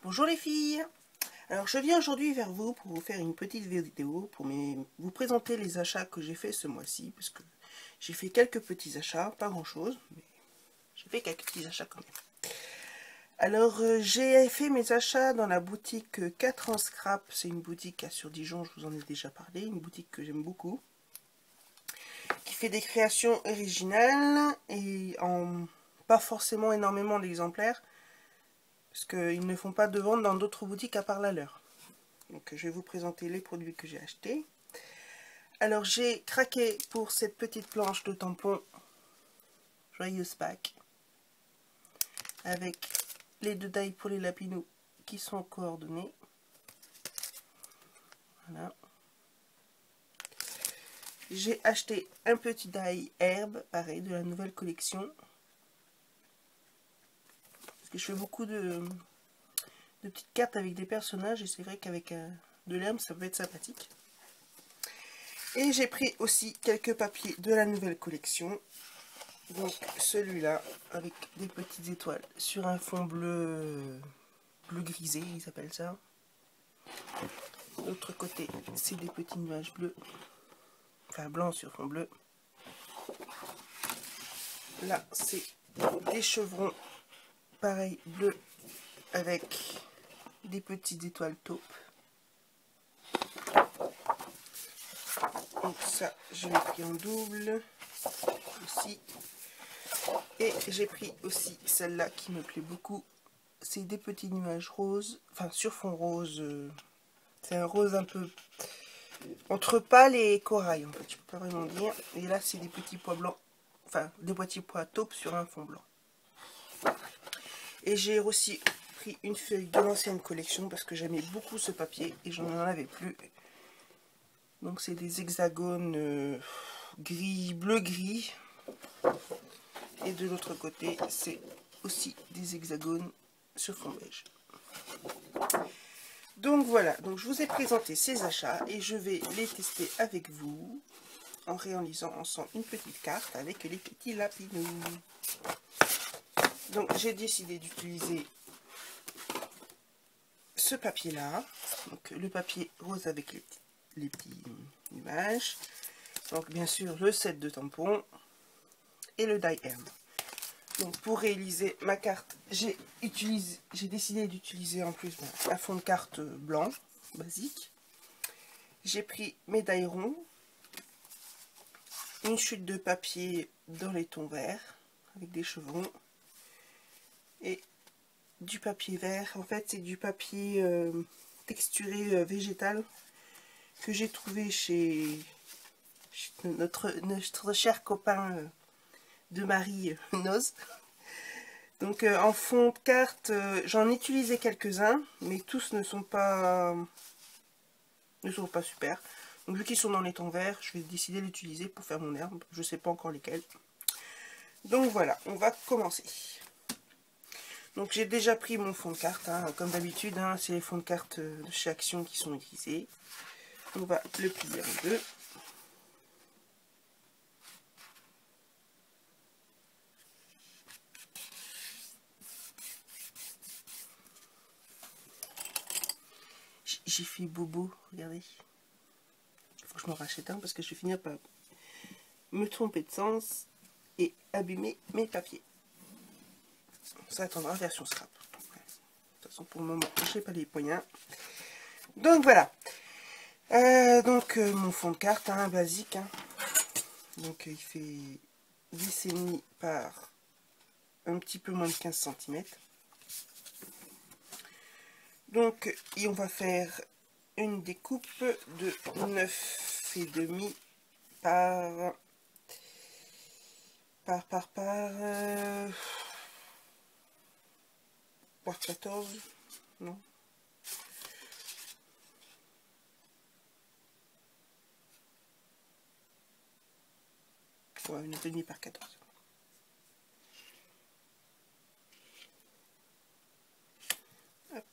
Bonjour les filles. Alors je viens aujourd'hui vers vous pour vous faire une petite vidéo pour vous présenter les achats que j'ai fait ce mois-ci, parce que j'ai fait quelques petits achats, pas grand chose, mais j'ai fait quelques petits achats quand même. Alors j'ai fait mes achats dans la boutique 4 en scrap, c'est une boutique sur Dijon, je vous en ai déjà parlé, une boutique que j'aime beaucoup, qui fait des créations originales et en pas forcément énormément d'exemplaires, parce qu'ils ne font pas de vente dans d'autres boutiques à part la leur. Donc je vais vous présenter les produits que j'ai achetés. Alors j'ai craqué pour cette petite planche de tampons Joyeuse Pâques, avec les deux die pour les lapinous qui sont coordonnés. Voilà. J'ai acheté un petit die herbe, pareil, de la nouvelle collection. Parce que je fais beaucoup de petites cartes avec des personnages et c'est vrai qu'avec de l'herbe ça peut être sympathique. Et j'ai pris aussi quelques papiers de la nouvelle collection. Donc celui-là avec des petites étoiles sur un fond bleu grisé, ils appellent ça. De l'autre côté, c'est des petits nuages bleus, enfin blancs sur fond bleu. Là, c'est des chevrons, pareil, bleu avec des petites étoiles taupes. Donc ça, je l'ai pris en double aussi. Et j'ai pris aussi celle-là qui me plaît beaucoup. C'est des petits nuages roses, enfin sur fond rose. C'est un rose un peu entre pâle et corail, en fait, je peux pas vraiment dire. Et là, c'est des petits pois blancs, enfin des petits pois taupes sur un fond blanc. Et j'ai aussi pris une feuille de l'ancienne collection parce que j'aimais beaucoup ce papier et j'en avais plus. Donc c'est des hexagones gris, bleu-gris. Et de l'autre côté, c'est aussi des hexagones sur fond beige. Donc voilà, donc je vous ai présenté ces achats et je vais les tester avec vous en réalisant ensemble une petite carte avec les petits lapinous. Donc j'ai décidé d'utiliser ce papier là, donc le papier rose avec les petits nuages, donc bien sûr le set de tampons et le die herbe. Donc pour réaliser ma carte, j'ai décidé d'utiliser en plus un fond de carte blanc basique. J'ai pris mes die ronds, une chute de papier dans les tons verts avec des chevrons et du papier vert. En fait c'est du papier texturé végétal que j'ai trouvé chez notre cher copain de Marie Noz. Donc en fond de carte, j'en ai utilisé quelques-uns, mais tous ne sont pas super. Donc vu qu'ils sont dans les tons verts, je vais décider de l'utiliser pour faire mon herbe. Je ne sais pas encore lesquels. Donc voilà, on va commencer. Donc j'ai déjà pris mon fond de carte, hein, comme d'habitude, hein, c'est les fonds de carte de chez Action qui sont utilisés. On va le plier en deux. J'ai fait bobo, regardez. Il faut que je m'en rachète un parce que je vais finir par me tromper de sens et abîmer mes papiers. Ça attendra version scrap. De toute façon, pour le moment, je n'ai pas les moyens. Donc voilà. Mon fond de carte, hein, basique. Hein. Donc il fait 10,5 par un petit peu moins de 15 cm. Donc, et on va faire une découpe de 9,5 par 14, non? Ouais, 9,5 par 14. Hop.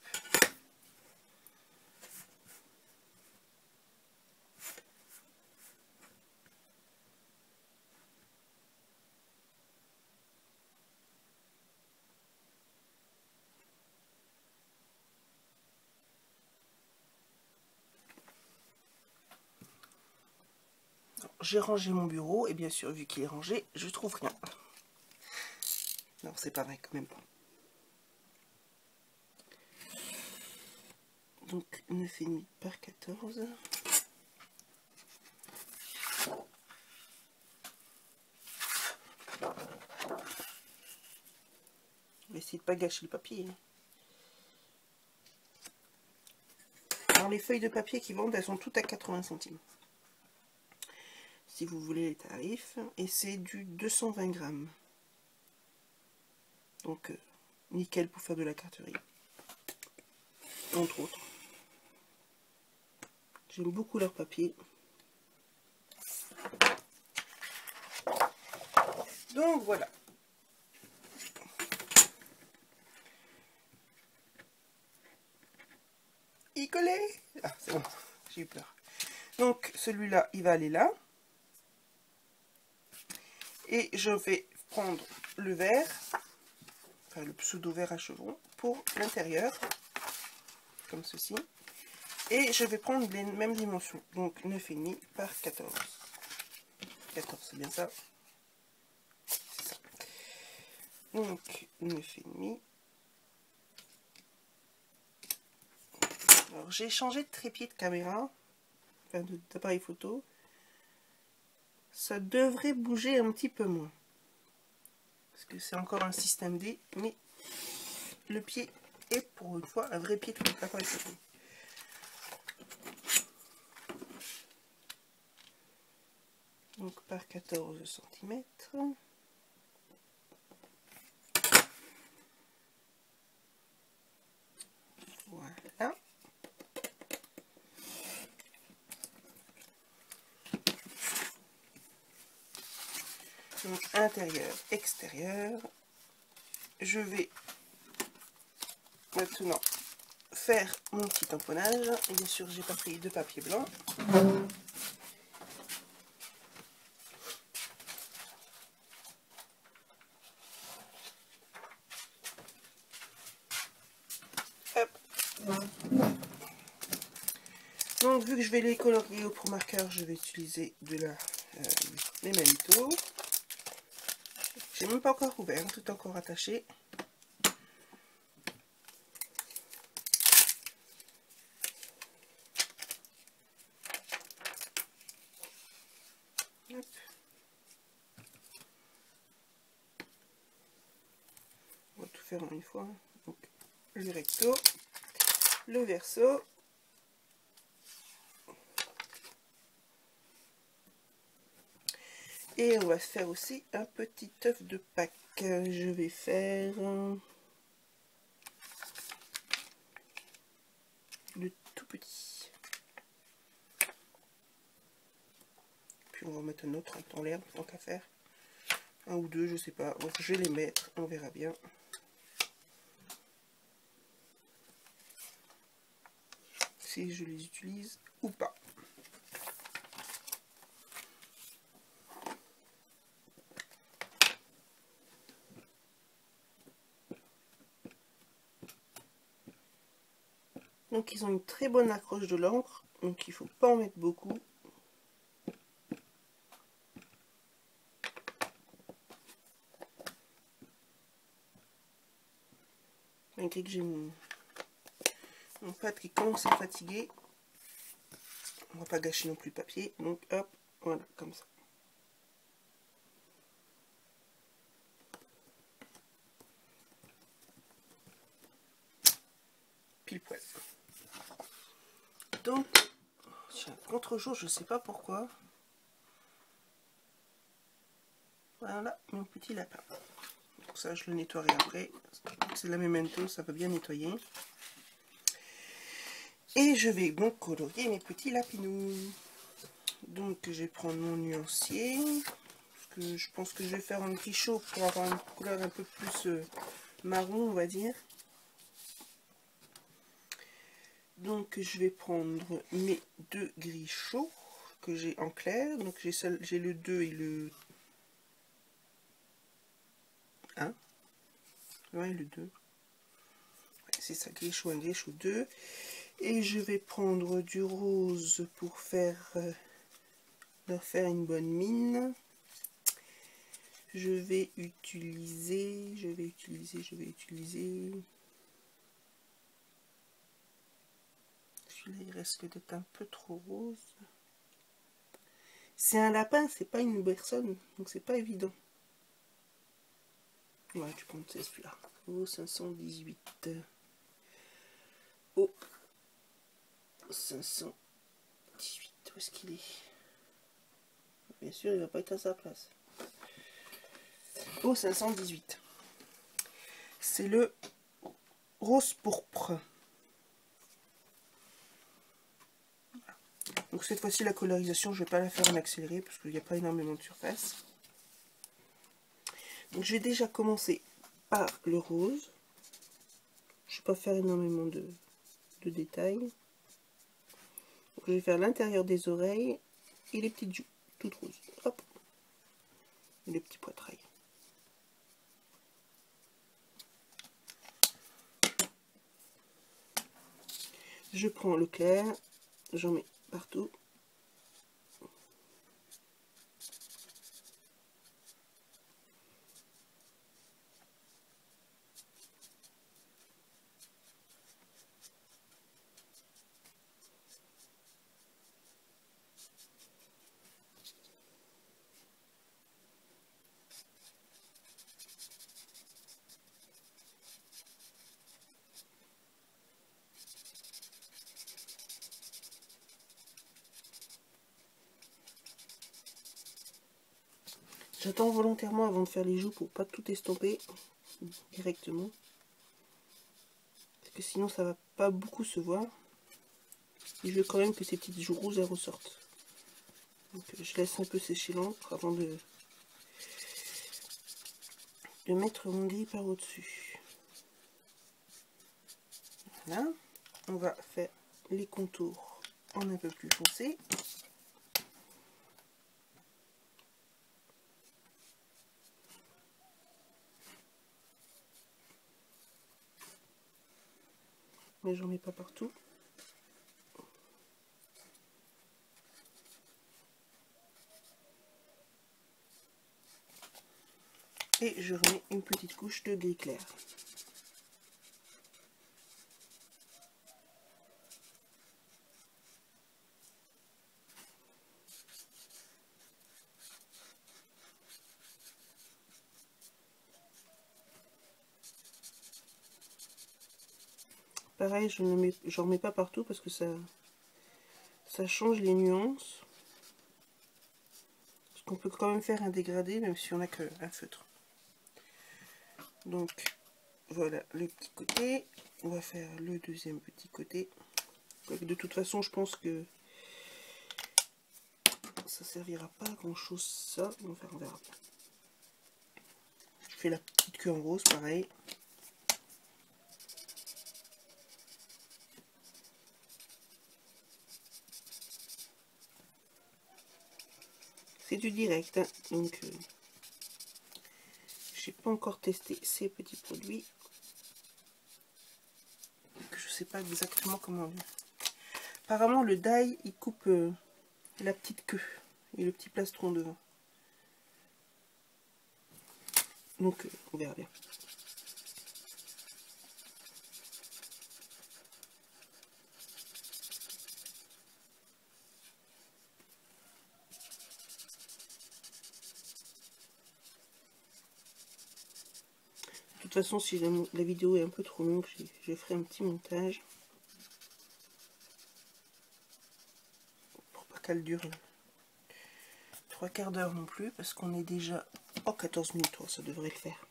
j'ai rangé mon bureau, et bien sûr, vu qu'il est rangé, je trouve rien. Non, c'est pas vrai, quand même pas. Donc, 9,5 par 14. On va essayer de pas gâcher le papier. Alors, les feuilles de papier qui vendent, elles sont toutes à 80 centimes. Si vous voulez les tarifs. Et c'est du 220 grammes. Donc, nickel pour faire de la carterie. Entre autres. J'aime beaucoup leur papier. Donc, voilà. Il collait. Ah, c'est bon. J'ai eu peur. Donc, celui-là, il va aller là. Et je vais prendre le verre, enfin le pseudo verre à chevrons, pour l'intérieur, comme ceci. Et je vais prendre les mêmes dimensions, donc 9,5 par 14. 14, c'est bien ça. C'est ça. Donc 9,5. Alors j'ai changé de trépied de caméra, enfin d'appareil photo. Ça devrait bouger un petit peu moins. Parce que c'est encore un système D, mais le pied est pour une fois un vrai pied de l'appareil photo. Donc par 14 cm. Voilà. Donc intérieur, extérieur. Je vais maintenant faire mon petit tamponnage. Et bien sûr, j'ai pas pris de papier blanc. Hop. Donc vu que je vais les colorier au pro marqueur, je vais utiliser de la Memento. J'ai même pas encore ouvert, tout encore attaché. Hop. On va tout faire en une fois. Donc, le recto, le verso. Et on va faire aussi un petit œuf de Pâques. Je vais faire le tout petit. Puis on va mettre un autre dans l'herbe, tant qu'à faire. Un ou deux, je sais pas. Donc, je vais les mettre, on verra bien. Si je les utilise ou pas. Donc ils ont une très bonne accroche de l'encre, donc il ne faut pas en mettre beaucoup. Malgré que j'ai mon pâte qui commence à fatiguer, on va pas gâcher non plus le papier, donc hop, voilà, comme ça. Pile poil. Donc, j'ai un contre-jour, je sais pas pourquoi. Voilà, mon petit lapin. Donc ça, je le nettoierai après. C'est la Memento, ça va bien nettoyer. Et je vais donc colorier mes petits lapinous. Donc, je vais prendre mon nuancier. Parce que je pense que je vais faire un gris chaud pour avoir une couleur un peu plus marron, on va dire. Donc je vais prendre mes deux gris chauds que j'ai en clair. Donc j'ai le 2 et le 1. Ouais, le 2. Ouais, c'est ça, gris chaud 1, gris chaud 2. Et je vais prendre du rose pour faire leur faire une bonne mine. Je vais utiliser. Celui-là, il risque d'être un peu trop rose. C'est un lapin, c'est pas une personne, donc c'est pas évident. Ouais, tu prends celui-là. Oh, 518. Oh, 518. Où est-ce qu'il est? Bien sûr, il va pas être à sa place. Oh, 518. C'est le rose pourpre. Donc cette fois-ci, la colorisation, je ne vais pas la faire en accéléré parce qu'il n'y a pas énormément de surface. Donc je vais déjà commencer par le rose. Je ne vais pas faire énormément de détails. Donc, je vais faire l'intérieur des oreilles et les petites joues, toutes roses. Hop. Et les petits poitrails. Je prends le clair, j'en mets partout. J'attends volontairement avant de faire les joues pour pas tout estomper directement. Parce que sinon ça va pas beaucoup se voir. Et je veux quand même que ces petites joues roses elles ressortent. Donc je laisse un peu sécher l'encre avant de mettre mon gris par au-dessus. Voilà. On va faire les contours en un peu plus foncé. Mais j'en mets pas partout. Et je remets une petite couche de gris clair. Pareil, je n'en remets pas partout parce que ça change les nuances. Parce qu'on peut quand même faire un dégradé même si on n'a qu'un feutre. Donc voilà le petit côté. On va faire le deuxième petit côté. De toute façon, je pense que ça servira pas à grand chose ça. Enfin, on verra. Je fais la petite queue en rose, pareil. C'est du direct, hein. Donc j'ai pas encore testé ces petits produits. Je sais pas exactement comment. Apparemment le die il coupe la petite queue et le petit plastron devant. Donc on verra bien. De toute façon, si la vidéo est un peu trop longue, je ferai un petit montage. Pour pas qu'elle dure 3/4 d'heure non plus, parce qu'on est déjà en 14 minutes, ça devrait le faire.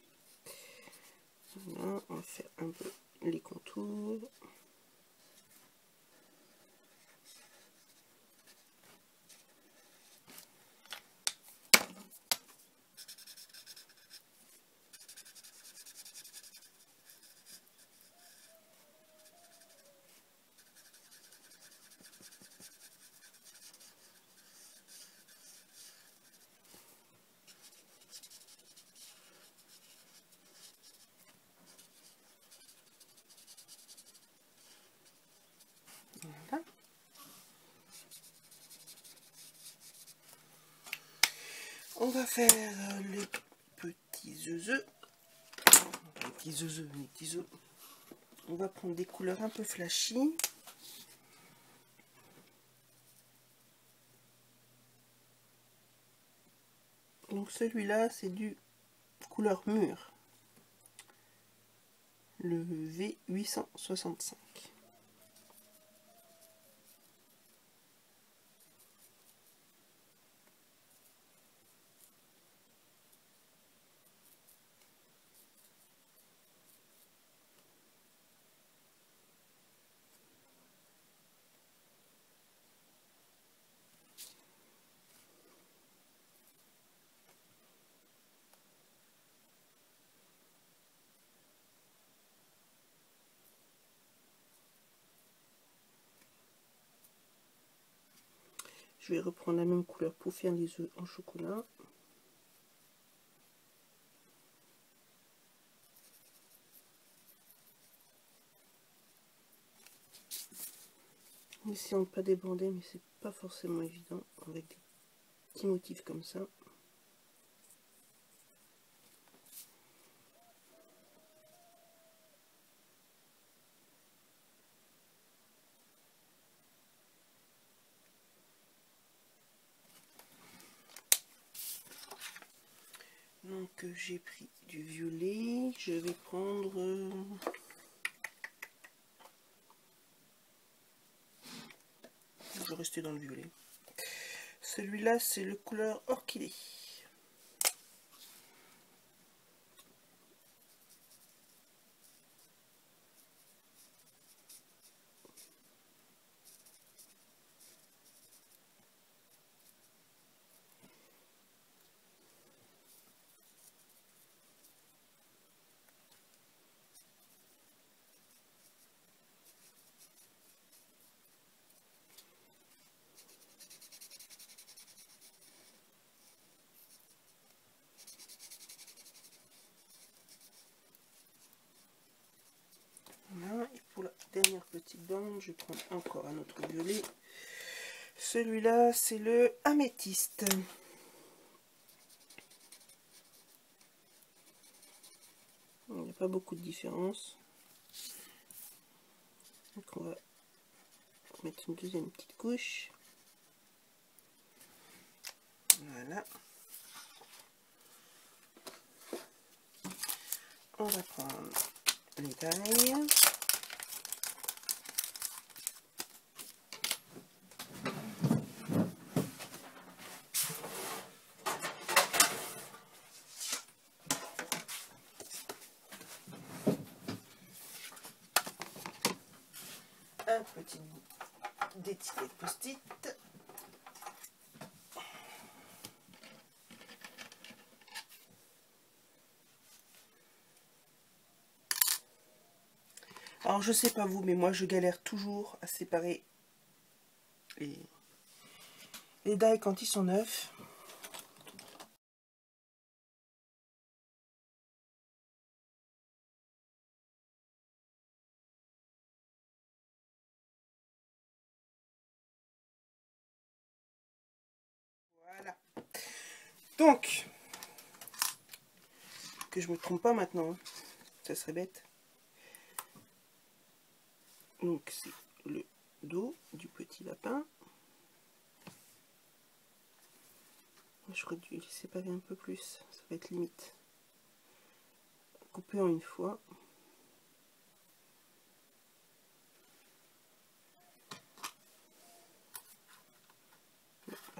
Voilà, on va faire un peu les contours. On va faire les petits œufs. Les petits œufs. On va prendre des couleurs un peu flashy. Donc celui-là, c'est du couleur mûre. Le V865. Je vais reprendre la même couleur pour faire les œufs en chocolat. Essayons de ne pas débander, mais c'est pas forcément évident avec des petits motifs comme ça. Donc j'ai pris du violet, je vais prendre je vais rester dans le violet. Celui-là c'est le couleur orchidée. Voilà, et pour la dernière petite bande, je prends encore un autre violet. Celui-là, c'est le améthyste. Il n'y a pas beaucoup de différence. Donc on va mettre une deuxième petite couche. Voilà. On va prendre les tailles. Un petit bout d'étiquette post-it. Alors je sais pas vous, mais moi je galère toujours à séparer les die quand ils sont neufs. Voilà. Donc, que je me trompe pas maintenant, hein. Ça serait bête. Donc c'est le dos du petit lapin. J'aurais dû les séparer un peu plus, ça va être limite. Couper en une fois.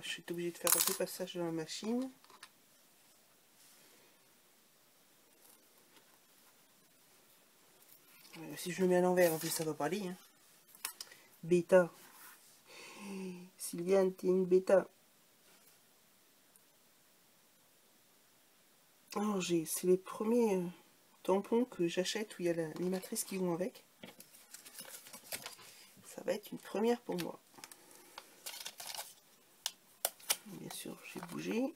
Je suis obligée de faire deux passages dans la machine. Si je le mets à l'envers, en plus ça va pas aller. Hein. Bêta. Sylviane, t'es une bêta. Oh, c'est les premiers tampons que j'achète où il y a les matrices qui vont avec. Ça va être une première pour moi. Bien sûr, j'ai bougé.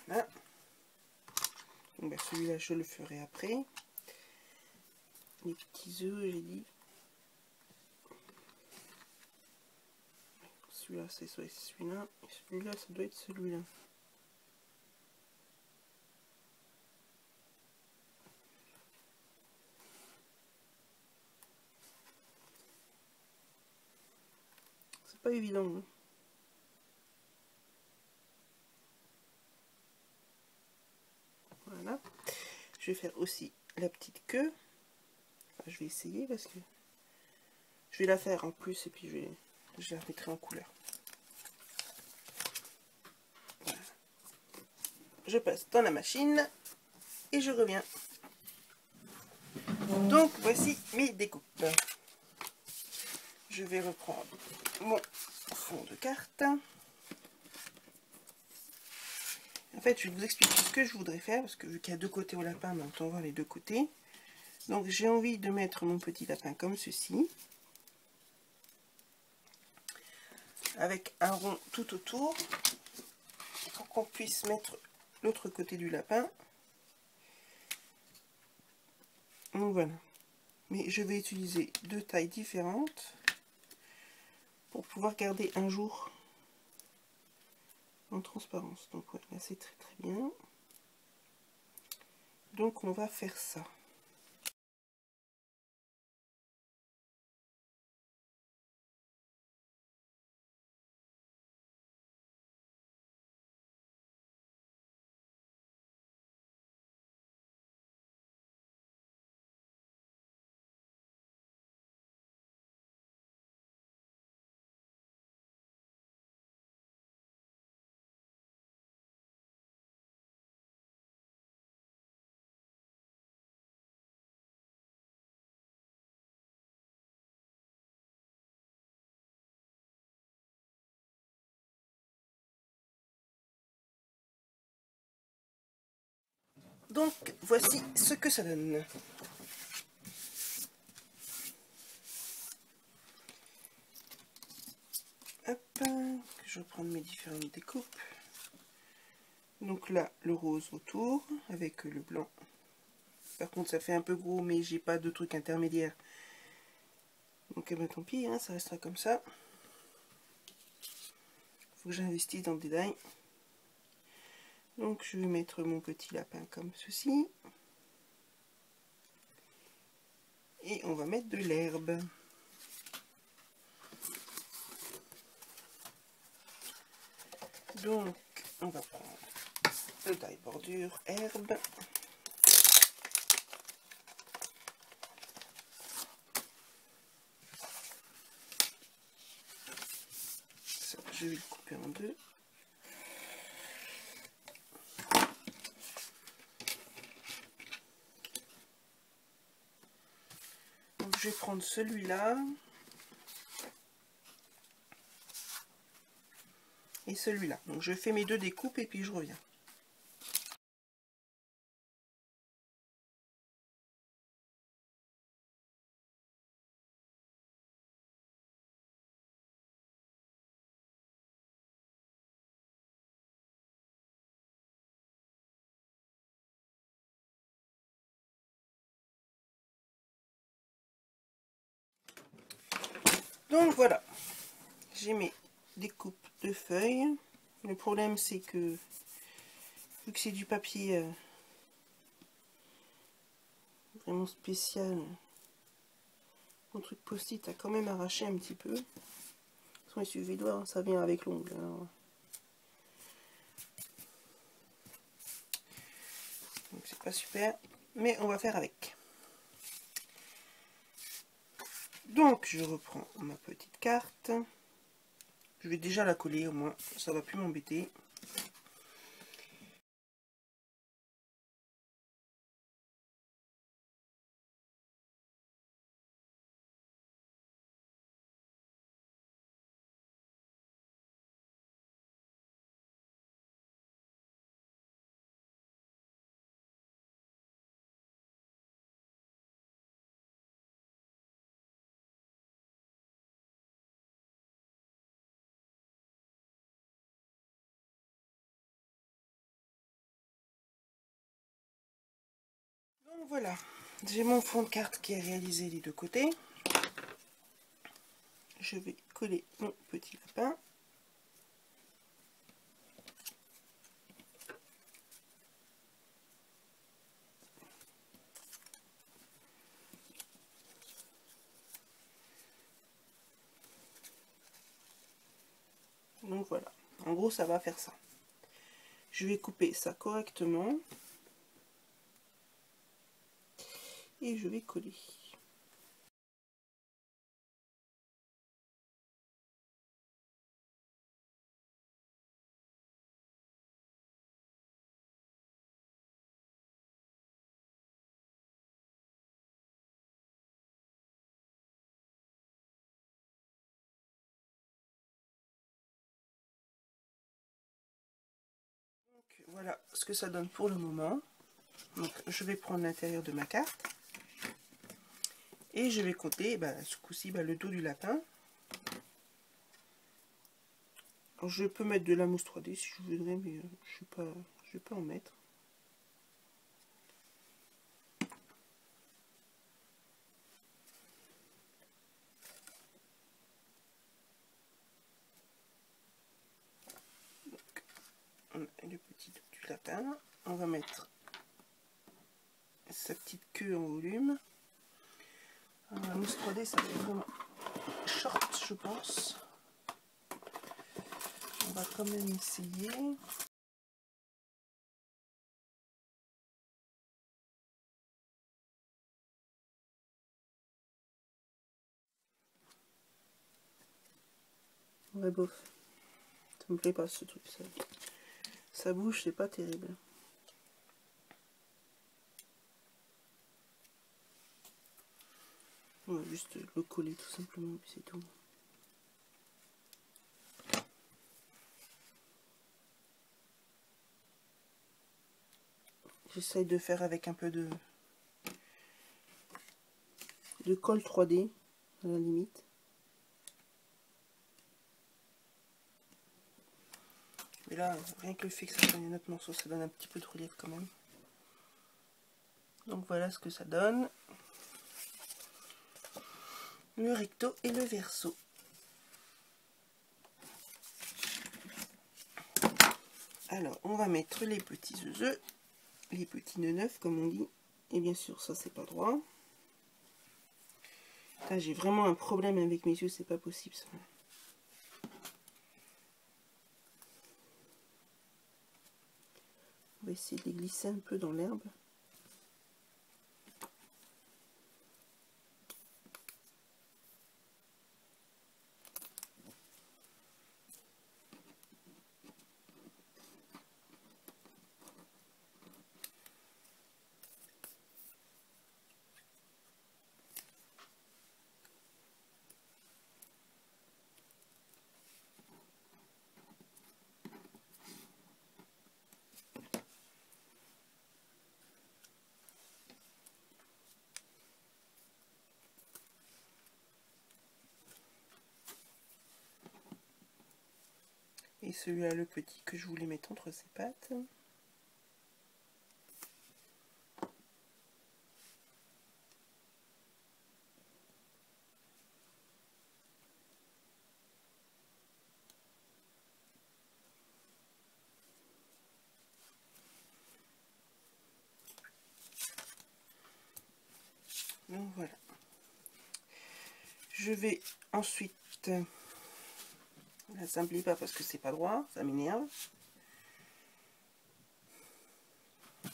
Voilà. Ben, celui-là, je le ferai après. les petits œufs, j'ai dit. Celui-là, c'est celui-là. Et celui-là, ça doit être celui-là. C'est pas évident. Hein. Voilà. Je vais faire aussi la petite queue. Enfin, je vais essayer parce que je vais la faire en plus et puis je la mettrai en couleur. Voilà. Je passe dans la machine et je reviens. Donc voici mes découpes. Je vais reprendre mon fond de carte. En fait, je vais vous expliquer ce que je voudrais faire, parce que vu qu'il y a deux côtés au lapin, on entend voir les deux côtés. Donc j'ai envie de mettre mon petit lapin comme ceci, avec un rond tout autour, pour qu'on puisse mettre l'autre côté du lapin. Donc voilà. Mais je vais utiliser deux tailles différentes, pour pouvoir garder un jour en transparence. Donc ouais, là c'est très très bien. Donc on va faire ça. Donc voici ce que ça donne. Hop, je vais prendre mes différentes découpes. Donc là, le rose autour, avec le blanc. Par contre, ça fait un peu gros, mais j'ai pas de truc intermédiaire. Donc ben, tant pis, hein, ça restera comme ça. Faut que j'investisse dans le détail. Donc je vais mettre mon petit lapin comme ceci. Et on va mettre de l'herbe. Donc on va prendre le taille bordure herbe. Ça, je vais le couper en deux. Donc je vais prendre celui-là. Et celui-là. Donc je fais mes deux découpes et puis je reviens. Donc voilà, j'ai mes découpes de feuilles. Le problème c'est que, vu que c'est du papier vraiment spécial, mon truc post-it a quand même arraché un petit peu. De toute façon, il suffit de voir, ça vient avec l'ongle. Donc c'est pas super, mais on va faire avec. Donc je reprends ma petite carte. Je vais déjà la coller au moins, ça va plus m'embêter. Donc voilà, J'ai mon fond de carte qui est réalisé des deux côtés. Je vais coller mon petit lapin. Donc voilà, en gros ça va faire ça. Je vais couper ça correctement et je vais coller. Donc, voilà ce que ça donne pour le moment. Donc, je vais prendre l'intérieur de ma carte et je vais coller ce coup-ci le dos du lapin. Alors, je peux mettre de la mousse 3D si je voudrais, mais je vais pas en mettre. Donc, on a le petit dos du lapin. On va mettre sa petite queue en volume. Alors, la mousse 3D, ça fait vraiment short, je pense. On va quand même essayer. Ouais, bof. Ça me plaît pas ce truc. Ça bouge, c'est pas terrible. On va juste le coller tout simplement, puis c'est tout. J'essaye de faire avec un peu de colle 3D à la limite. Mais là, rien que le fait que ça donne un autre morceau, ça donne un petit peu de relief quand même. Donc voilà ce que ça donne. Le recto et le verso. Alors, on va mettre les petits œufs, les petits nœuds neufs comme on dit. Et bien sûr, ça c'est pas droit. Là, j'ai vraiment un problème avec mes yeux, c'est pas possible ça. On va essayer de les glisser un peu dans l'herbe. Et celui-là, le petit que je voulais mettre entre ses pattes. Donc voilà. Je vais ensuite... Là, ça me plaît pas parce que c'est pas droit, ça m'énerve.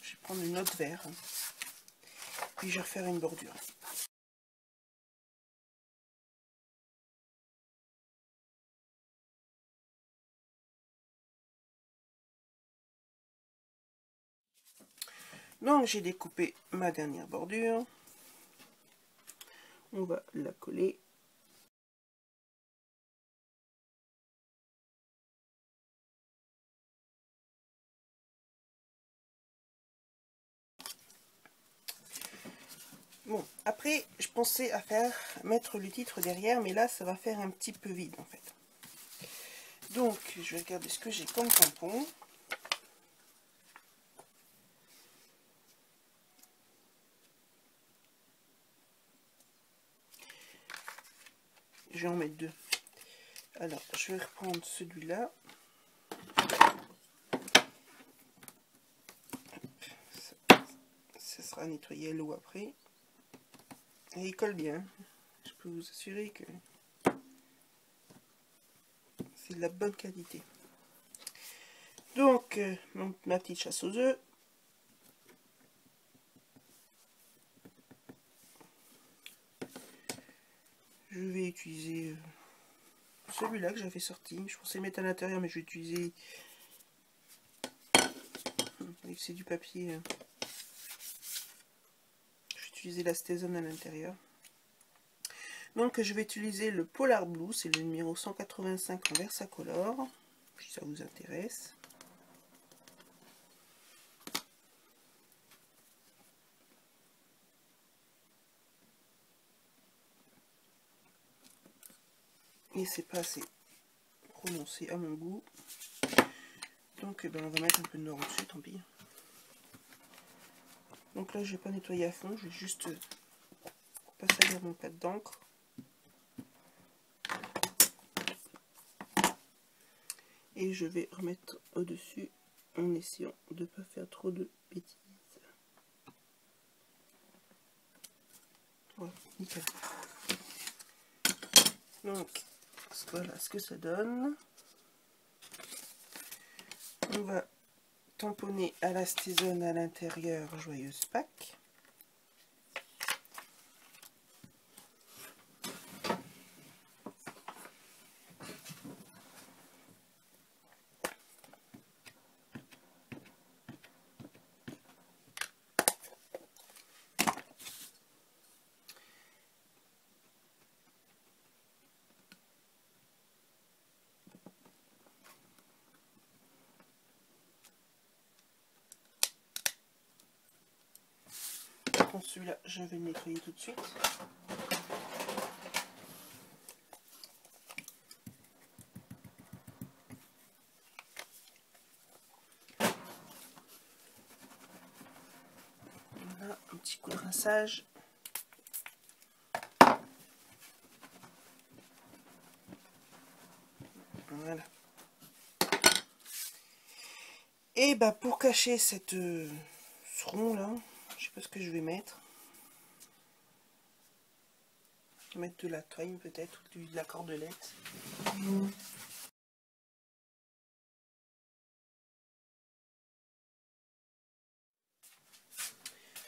Je vais prendre une autre verre. Puis je vais refaire une bordure. Donc j'ai découpé ma dernière bordure. On va la coller. Bon, après, je pensais à mettre le titre derrière, mais là, ça va faire un petit peu vide, en fait. Donc, je vais regarder ce que j'ai comme tampon. Je vais en mettre 2. Alors, je vais reprendre celui-là. Ça sera nettoyé à l'eau après. Et il colle bien. Je peux vous assurer que c'est de la bonne qualité. Donc, ma petite chasse aux œufs. Je vais utiliser celui-là que j'avais sorti. Je pensais mettre à l'intérieur, mais je vais utiliser... C'est du papier. Je vais utiliser la Stézone à l'intérieur. Donc je vais utiliser le Polar Blue, c'est le numéro 185 en Versacolor, si ça vous intéresse. Et c'est pas assez prononcé à mon goût. Donc on va mettre un peu de noir au-dessus, tant pis. Donc là je vais pas nettoyer à fond, je vais juste pas salir mon pâte d'encre. Et je vais remettre au-dessus en essayant de ne pas faire trop de bêtises. Voilà, nickel. Donc voilà ce que ça donne. On va tamponner à la Stézone à l'intérieur, joyeuse Pâques. Celui-là, je vais le nettoyer tout de suite. Voilà, un petit coup de rinçage. Voilà. Et bah pour cacher cette ce rond là, je sais pas ce que je vais mettre. Je vais mettre de la toile peut-être, ou de la cordelette.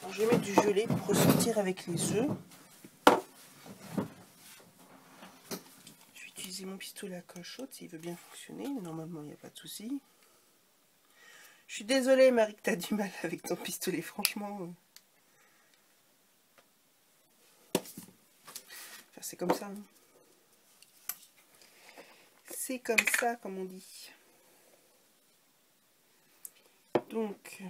Alors, je vais mettre du gelé pour ressortir avec les œufs. Je vais utiliser mon pistolet à colle chaude s'il veut bien fonctionner. Normalement, il n'y a pas de souci. Je suis désolée, Marie, que tu as du mal avec ton pistolet, franchement. Enfin, c'est comme ça. Hein. C'est comme ça, comme on dit. Donc,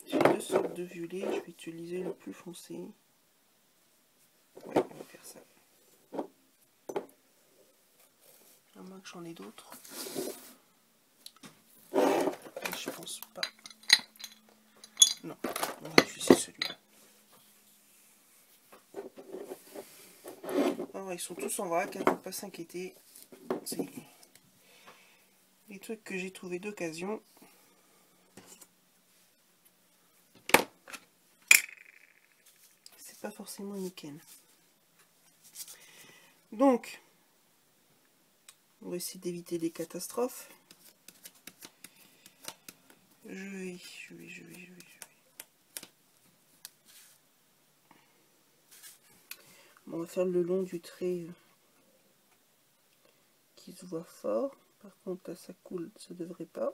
j'ai 2 sortes de violet. Je vais utiliser le plus foncé. Ouais, on va faire ça. À moins que j'en ai d'autres. Je pense pas. Non, on va utiliser celui-là. Alors, ils sont tous en vrac, hein, faut pas s'inquiéter. C'est des trucs que j'ai trouvé d'occasion. C'est pas forcément nickel. Donc, on va essayer d'éviter des catastrophes. Je vais. On va faire le long du trait qui se voit fort. Par contre, là, ça coule, ça devrait pas.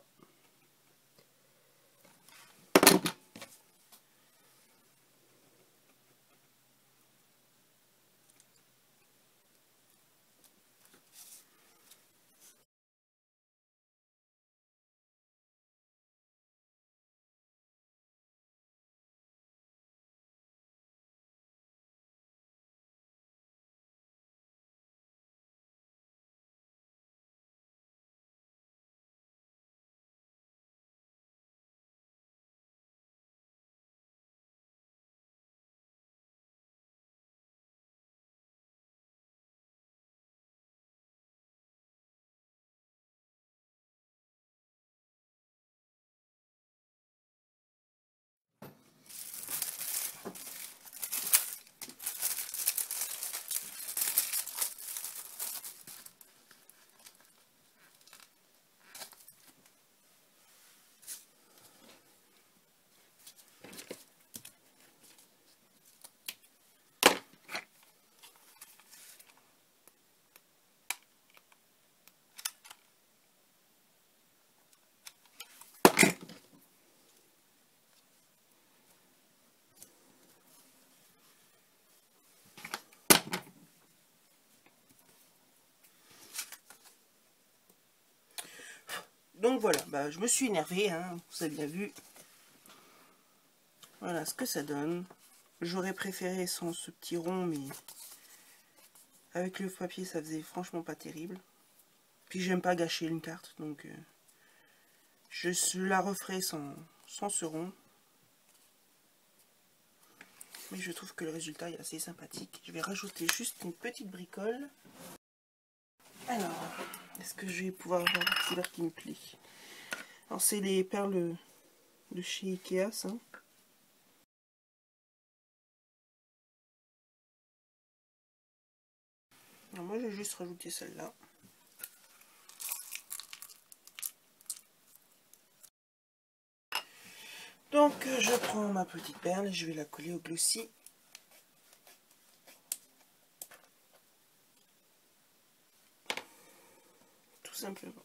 Donc voilà, bah, je me suis énervée, hein, vous avez bien vu. Voilà ce que ça donne. J'aurais préféré sans ce petit rond, mais avec le papier ça faisait franchement pas terrible. Puis j'aime pas gâcher une carte, donc je la referai sans ce rond. Mais je trouve que le résultat est assez sympathique. Je vais rajouter juste une petite bricole. Alors, est-ce que je vais pouvoir avoir la couleur qui me plaît? Alors c'est les perles de chez Ikea, ça. Alors moi je vais juste rajouter celle-là. Donc je prends ma petite perle et je vais la coller au glossy. Tout simplement.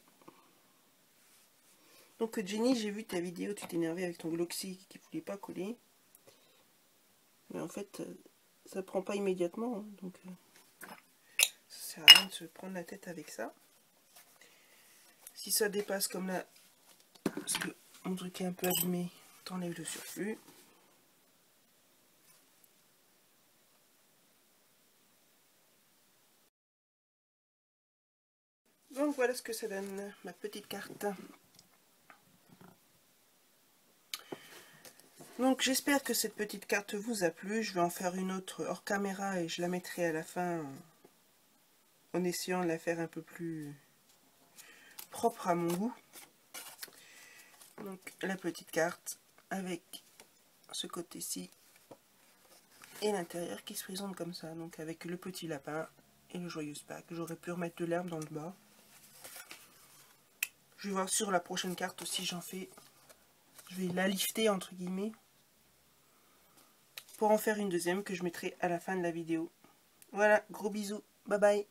Donc Jenny, j'ai vu ta vidéo, tu t'énervais avec ton glossy qui ne voulait pas coller. Mais en fait, ça prend pas immédiatement, hein, donc ça sert à rien de se prendre la tête avec ça. Si ça dépasse comme là, parce que mon truc est un peu abîmé, t'enlèves le surplus. Donc voilà ce que ça donne, ma petite carte. Donc j'espère que cette petite carte vous a plu. Je vais en faire une autre hors caméra et je la mettrai à la fin en essayant de la faire un peu plus propre à mon goût. Donc la petite carte avec ce côté-ci et l'intérieur qui se présente comme ça. Donc avec le petit lapin et le joyeux Pâques. J'aurais pu remettre de l'herbe dans le bas. Je vais voir sur la prochaine carte aussi j'en fais. Je vais la lifter entre guillemets pour en faire une deuxième que je mettrai à la fin de la vidéo. Voilà, gros bisous, bye bye.